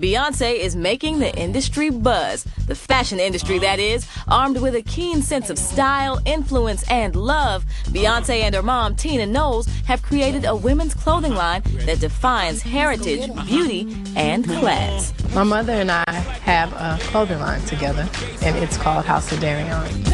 Beyonce is making the industry buzz, the fashion industry that is. Armed with a keen sense of style, influence, and love, Beyonce and her mom, Tina Knowles, have created a women's clothing line that defines heritage, beauty, and class. My mother and I have a clothing line together, and it's called House of Dereon.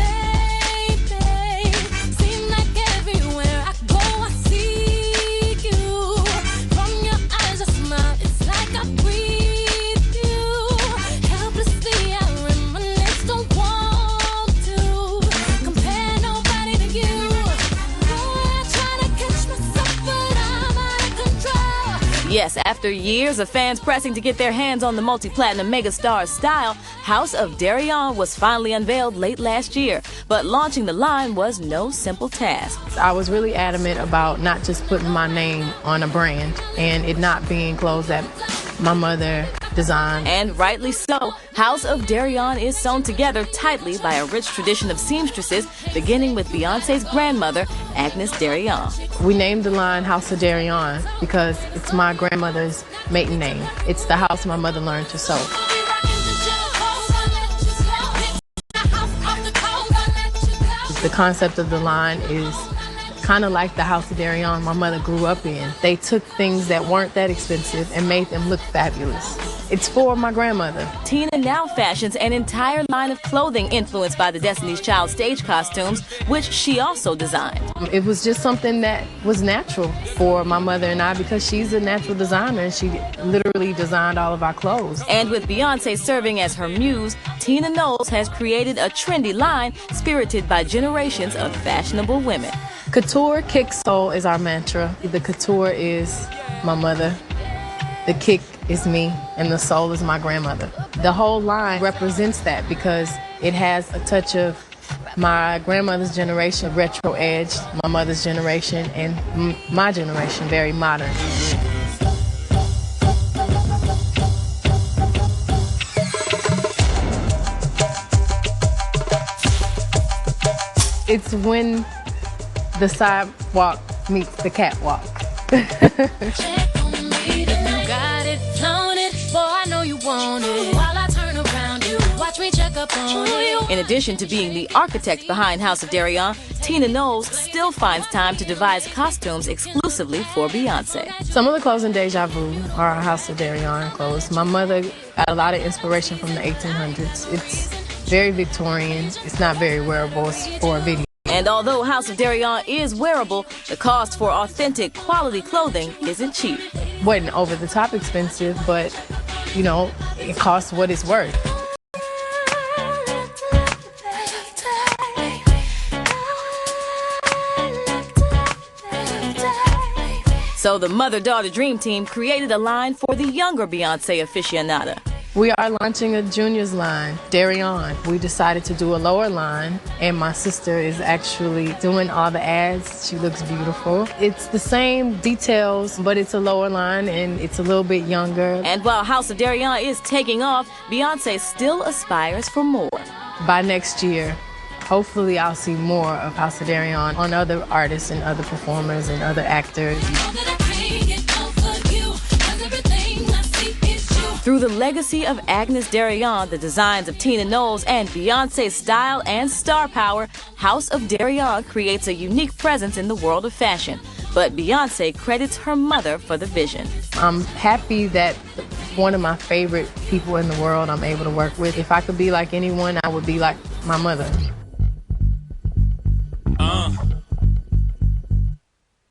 Yes, after years of fans pressing to get their hands on the multi-platinum megastar's style, House of Dereon was finally unveiled late last year. But launching the line was no simple task. I was really adamant about not just putting my name on a brand and it not being clothes that my mother designed. And rightly so. House of Dereon is sewn together tightly by a rich tradition of seamstresses, beginning with Beyonce's grandmother, Agnes Dereon. We named the line House of Dereon because it's my grandmother's maiden name. It's the house my mother learned to sew. The concept of the line is kind of like the House of Dereon my mother grew up in. They took things that weren't that expensive and made them look fabulous. It's for my grandmother. Tina now fashions an entire line of clothing influenced by the Destiny's Child stage costumes, which she also designed. It was just something that was natural for my mother and I because she's a natural designer and she literally designed all of our clothes. And with Beyonce serving as her muse, Tina Knowles has created a trendy line spirited by generations of fashionable women. Couture, kick, soul is our mantra. The couture is my mother, the kick is me, and the soul is my grandmother. The whole line represents that because it has a touch of my grandmother's generation, retro edge, my mother's generation, and my generation, very modern. It's when the sidewalk meets the catwalk. In addition to being the architect behind House of Dereon, Tina Knowles still finds time to devise costumes exclusively for Beyonce. Some of the clothes in Deja Vu are House of Dereon clothes. My mother got a lot of inspiration from the 1800s. It's very Victorian. It's not very wearable. It's for a video. And although House of Dereon is wearable, the cost for authentic, quality clothing isn't cheap. Wasn't over the top expensive, but, you know, it costs what it's worth. So the mother-daughter dream team created a line for the younger Beyonce aficionada. We are launching a juniors line, Dereon. We decided to do a lower line, and my sister is actually doing all the ads. She looks beautiful. It's the same details, but it's a lower line, and it's a little bit younger. And while House of Dereon is taking off, Beyonce still aspires for more. By next year, hopefully I'll see more of House of Dereon on other artists and other performers and other actors. Through the legacy of Agnes Dereon, the designs of Tina Knowles, and Beyonce's style and star power, House of Dereon creates a unique presence in the world of fashion. But Beyonce credits her mother for the vision. I'm happy that one of my favorite people in the world I'm able to work with. If I could be like anyone, I would be like my mother.